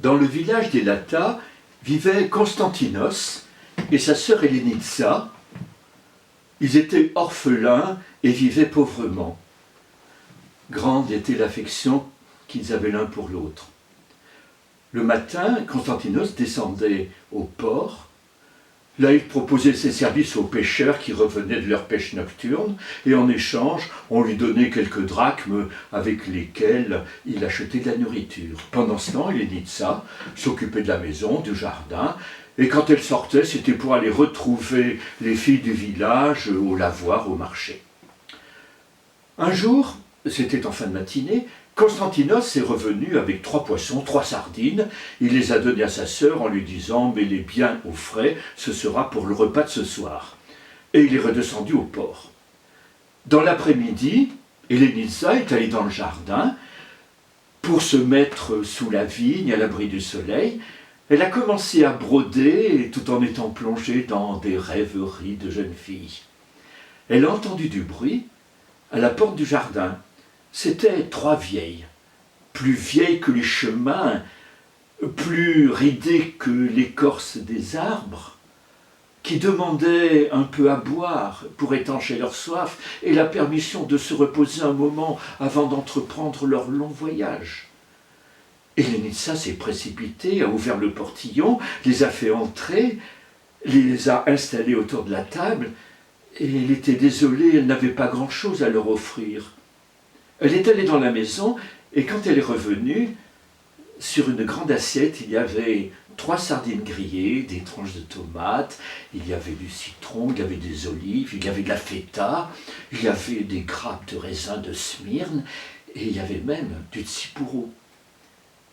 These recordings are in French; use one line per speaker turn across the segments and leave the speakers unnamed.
Dans le village des Lata vivait Constantinos et sa sœur Helenitsa. Ils étaient orphelins et vivaient pauvrement. Grande était l'affection qu'ils avaient l'un pour l'autre. Le matin, Constantinos descendait au port. Là, il proposait ses services aux pêcheurs qui revenaient de leur pêche nocturne, et en échange, on lui donnait quelques drachmes avec lesquels il achetait de la nourriture. Pendant ce temps, Helenitsa s'occupait de la maison, du jardin, et quand elle sortait, c'était pour aller retrouver les filles du village au lavoir, au marché. Un jour, c'était en fin de matinée, Constantinos est revenu avec 3 poissons, 3 sardines. Il les a donnés à sa sœur en lui disant « Mets-les bien au frais, ce sera pour le repas de ce soir. » Et il est redescendu au port. Dans l'après-midi, Helenitsa est allée dans le jardin pour se mettre sous la vigne à l'abri du soleil. Elle a commencé à broder tout en étant plongée dans des rêveries de jeune fille. Elle a entendu du bruit à la porte du jardin. C'étaient 3 vieilles, plus vieilles que les chemins, plus ridées que l'écorce des arbres, qui demandaient un peu à boire pour étancher leur soif et la permission de se reposer un moment avant d'entreprendre leur long voyage. Helenitsa s'est précipitée, a ouvert le portillon, les a fait entrer, les a installées autour de la table, et elle était désolée, elle n'avait pas grand-chose à leur offrir. Elle est allée dans la maison, et quand elle est revenue, sur une grande assiette, il y avait 3 sardines grillées, des tranches de tomates, il y avait du citron, il y avait des olives, il y avait de la feta, il y avait des grappes de raisin de Smyrne, et il y avait même du tsipouro.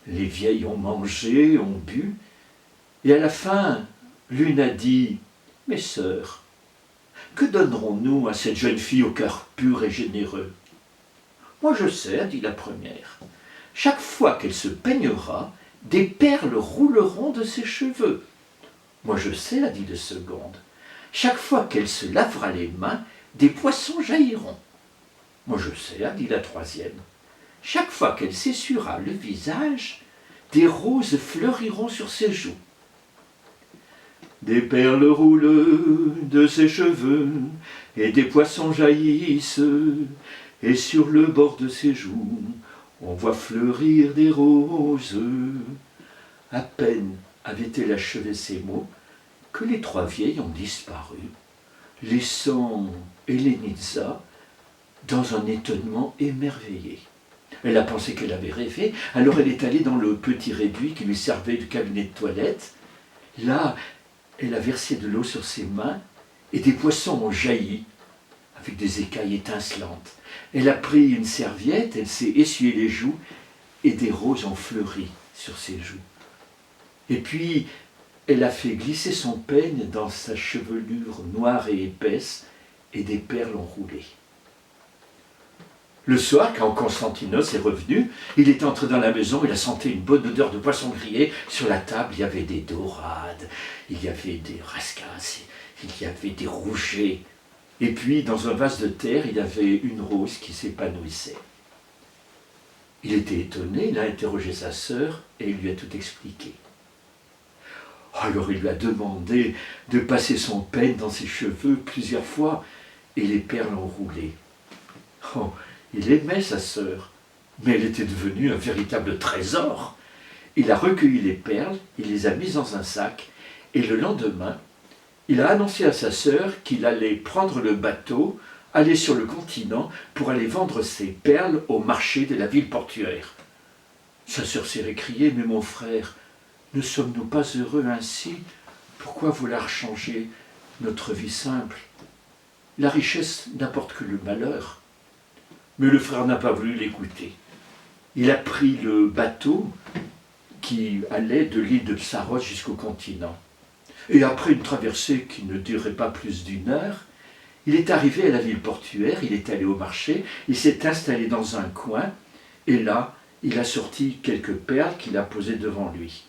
Les vieilles ont mangé, ont bu, et à la fin, l'une a dit « Mes sœurs, que donnerons-nous à cette jeune fille au cœur pur et généreux ?» « Moi je sais, a dit la première, chaque fois qu'elle se peignera, des perles rouleront de ses cheveux. Moi je sais, a dit la seconde, chaque fois qu'elle se lavera les mains, des poissons jailliront. Moi je sais, a dit la troisième, chaque fois qu'elle s'essuiera le visage, des roses fleuriront sur ses joues. Des perles roulent de ses cheveux, et des poissons jaillissent, et sur le bord de ses joues, on voit fleurir des roses. À peine avait-elle achevé ces mots que les 3 vieilles ont disparu, laissant Helenitsa dans un étonnement émerveillé. Elle a pensé qu'elle avait rêvé, alors elle est allée dans le petit réduit qui lui servait de cabinet de toilette. Là, elle a versé de l'eau sur ses mains et des poissons ont jailli avec des écailles étincelantes. Elle a pris une serviette, elle s'est essuyé les joues et des roses ont fleuri sur ses joues. Et puis, elle a fait glisser son peigne dans sa chevelure noire et épaisse et des perles ont roulé. Le soir, quand Constantinos est revenu, il est entré dans la maison, il a senti une bonne odeur de poisson grillé. Sur la table, il y avait des dorades, il y avait des rascasses, il y avait des rougets. Et puis, dans un vase de terre, il y avait une rose qui s'épanouissait. Il était étonné, il a interrogé sa sœur et il lui a tout expliqué. Alors il lui a demandé de passer son peigne dans ses cheveux plusieurs fois et les perles ont roulé. Oh, il aimait sa sœur, mais elle était devenue un véritable trésor. Il a recueilli les perles, il les a mises dans un sac et le lendemain, il a annoncé à sa sœur qu'il allait prendre le bateau, aller sur le continent pour aller vendre ses perles au marché de la ville portuaire. Sa sœur s'est récriée « Mais mon frère, ne sommes-nous pas heureux ainsi? Pourquoi vouloir changer notre vie simple? La richesse n'apporte que le malheur. » Mais le frère n'a pas voulu l'écouter. Il a pris le bateau qui allait de l'île de Psaros jusqu'au continent. Et après une traversée qui ne durait pas plus d'1 heure, il est arrivé à la ville portuaire, il est allé au marché, il s'est installé dans un coin, et là, il a sorti quelques perles qu'il a posées devant lui.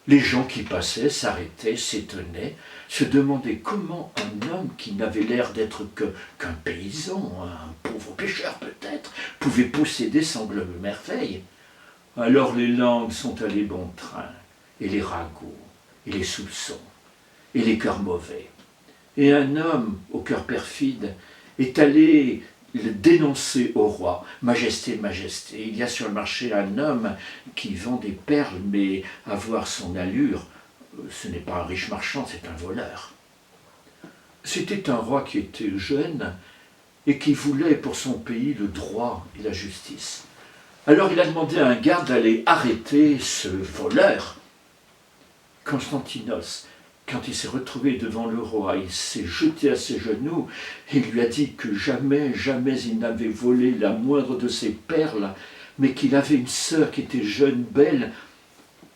Les gens qui passaient s'arrêtaient, s'étonnaient, se demandaient comment un homme qui n'avait l'air d'être qu'un paysan, un pauvre pêcheur peut-être, pouvait posséder semblable merveille. Alors les langues sont allées bon train, et les ragots, et les soupçons, et les cœurs mauvais. Et un homme, au cœur perfide, est allé le dénoncer au roi. Majesté, majesté, il y a sur le marché un homme qui vend des perles, mais à voir son allure, ce n'est pas un riche marchand, c'est un voleur. C'était un roi qui était jeune et qui voulait pour son pays le droit et la justice. Alors il a demandé à un garde d'aller arrêter ce voleur. Constantinos, quand il s'est retrouvé devant le roi, il s'est jeté à ses genoux et lui a dit que jamais, jamais il n'avait volé la moindre de ses perles, mais qu'il avait une sœur qui était jeune, belle.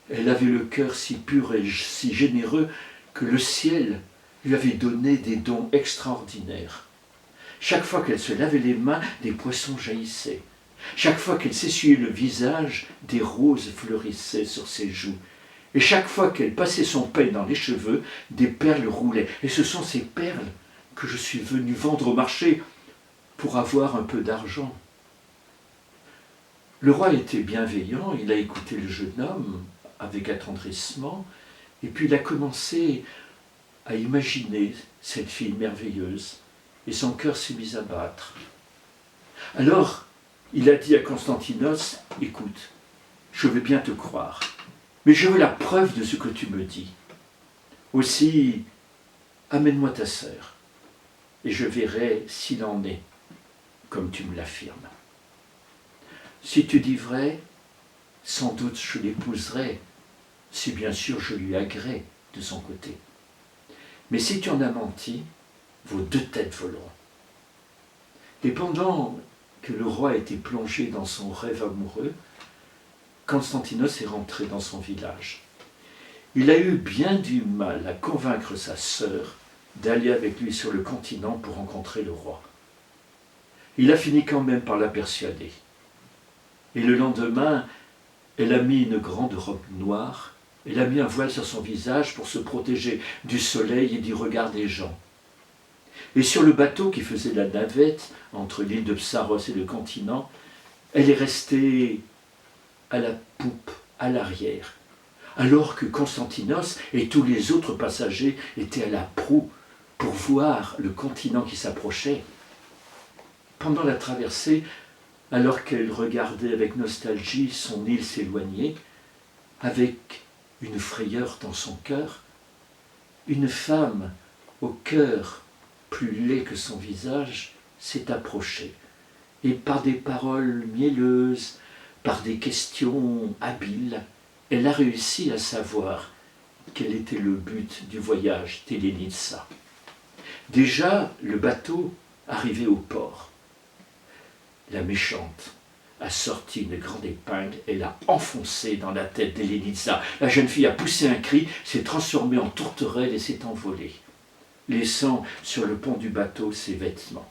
Elle avait le cœur si pur et si généreux que le ciel lui avait donné des dons extraordinaires. Chaque fois qu'elle se lavait les mains, des poissons jaillissaient. Chaque fois qu'elle s'essuyait le visage, des roses fleurissaient sur ses joues. Et chaque fois qu'elle passait son peigne dans les cheveux, des perles roulaient. Et ce sont ces perles que je suis venu vendre au marché pour avoir un peu d'argent. Le roi était bienveillant, il a écouté le jeune homme avec attendrissement, et puis il a commencé à imaginer cette fille merveilleuse, et son cœur s'est mis à battre. Alors, il a dit à Constantinos, « Écoute, je veux bien te croire, mais je veux la preuve de ce que tu me dis. Aussi, amène-moi ta sœur, et je verrai s'il en est, comme tu me l'affirmes. Si tu dis vrai, sans doute je l'épouserai, si bien sûr je lui agrée de son côté. Mais si tu en as menti, vos deux têtes voleront. » Et pendant que le roi était plongé dans son rêve amoureux, Constantinos est rentré dans son village. Il a eu bien du mal à convaincre sa sœur d'aller avec lui sur le continent pour rencontrer le roi. Il a fini quand même par la persuader. Et le lendemain, elle a mis une grande robe noire, elle a mis un voile sur son visage pour se protéger du soleil et du regard des gens. Et sur le bateau qui faisait la navette entre l'île de Psaros et le continent, elle est restée à la poupe, à l'arrière, alors que Constantinos et tous les autres passagers étaient à la proue pour voir le continent qui s'approchait. Pendant la traversée, alors qu'elle regardait avec nostalgie son île s'éloigner, avec une frayeur dans son cœur, une femme au cœur plus laid que son visage s'est approchée, et par des paroles mielleuses, par des questions habiles, elle a réussi à savoir quel était le but du voyage d'Hélénitsa. Déjà, le bateau arrivait au port. La méchante a sorti une grande épingle et l'a enfoncée dans la tête d'Hélénitsa. La jeune fille a poussé un cri, s'est transformée en tourterelle et s'est envolée, laissant sur le pont du bateau ses vêtements.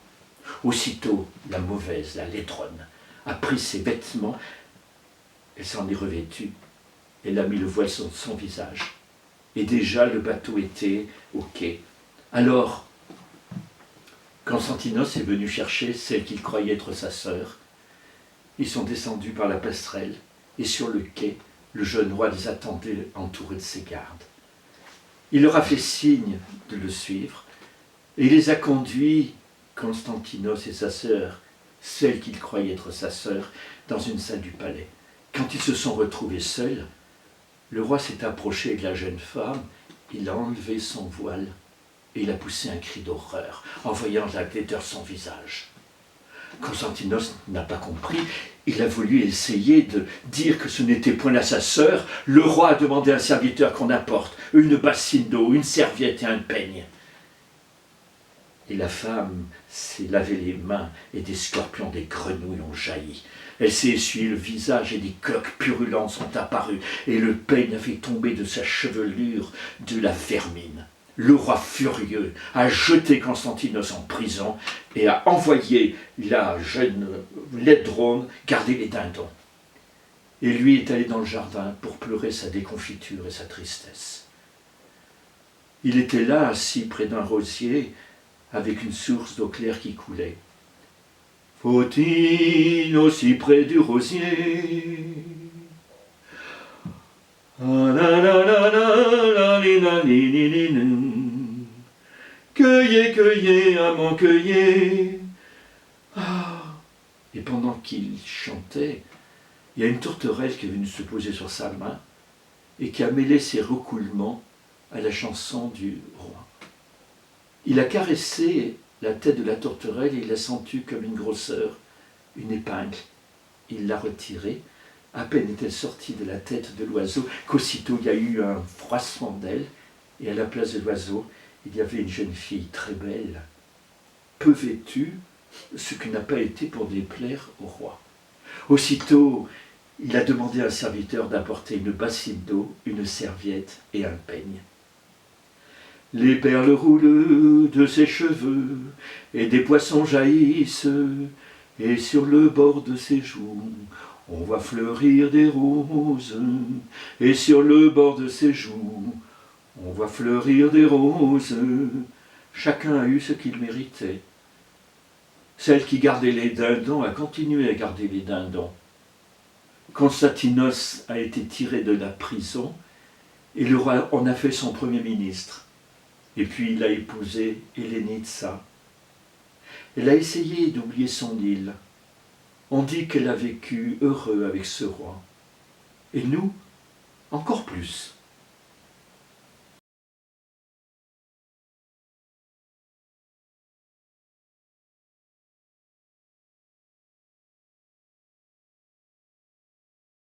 Aussitôt, la mauvaise, la laidronne, a pris ses vêtements, elle s'en est revêtue, elle a mis le voile sur son visage. Et déjà, le bateau était au quai. Alors, Constantinos est venu chercher celle qu'il croyait être sa sœur. Ils sont descendus par la passerelle, et sur le quai, le jeune roi les attendait entouré de ses gardes. Il leur a fait signe de le suivre, et il les a conduits, Constantinos et sa sœur, celle qu'il croyait être sa sœur, dans une salle du palais. Quand ils se sont retrouvés seuls, le roi s'est approché de la jeune femme, il a enlevé son voile, et il a poussé un cri d'horreur en voyant la laideur de son visage. Constantinos n'a pas compris, il a voulu essayer de dire que ce n'était point là sa sœur. Le roi a demandé à un serviteur qu'on apporte une bassine d'eau, une serviette et un peigne. Et la femme s'est lavé les mains et des scorpions, des grenouilles ont jailli. Elle s'est essuyé le visage et des cloques purulentes sont apparues et le peigne a fait tomber de sa chevelure de la vermine. Le roi furieux a jeté Constantinos en prison et a envoyé la jeune laidronne garder les dindons. Et lui est allé dans le jardin pour pleurer sa déconfiture et sa tristesse. Il était là, assis près d'un rosier, avec une source d'eau claire qui coulait. Faut-il aussi près du rosier Cueillez, cueillez, amant, cueillez. Ah. Et pendant qu'il chantait, il y a une tourterelle qui est venue se poser sur sa main et qui a mêlé ses roucoulements à la chanson du roi. Il a caressé la tête de la tourterelle et il a senti comme une grosseur, une épingle. Il l'a retirée. À peine est-elle sortie de la tête de l'oiseau qu'aussitôt il y a eu un froissement d'ailes et à la place de l'oiseau, il y avait une jeune fille très belle, peu vêtue, ce qui n'a pas été pour déplaire au roi. Aussitôt, il a demandé à un serviteur d'apporter une bassine d'eau, une serviette et un peigne. Les perles roulent de ses cheveux, et des poissons jaillissent, et sur le bord de ses joues, on voit fleurir des roses, et sur le bord de ses joues, on voit fleurir des roses. Chacun a eu ce qu'il méritait. Celle qui gardait les dindons a continué à garder les dindons. Constantinos a été tiré de la prison, et le roi en a fait son premier ministre. Et puis il a épousé Hélénitsa. Elle a essayé d'oublier son île. On dit qu'elle a vécu heureux avec ce roi. Et nous, encore plus.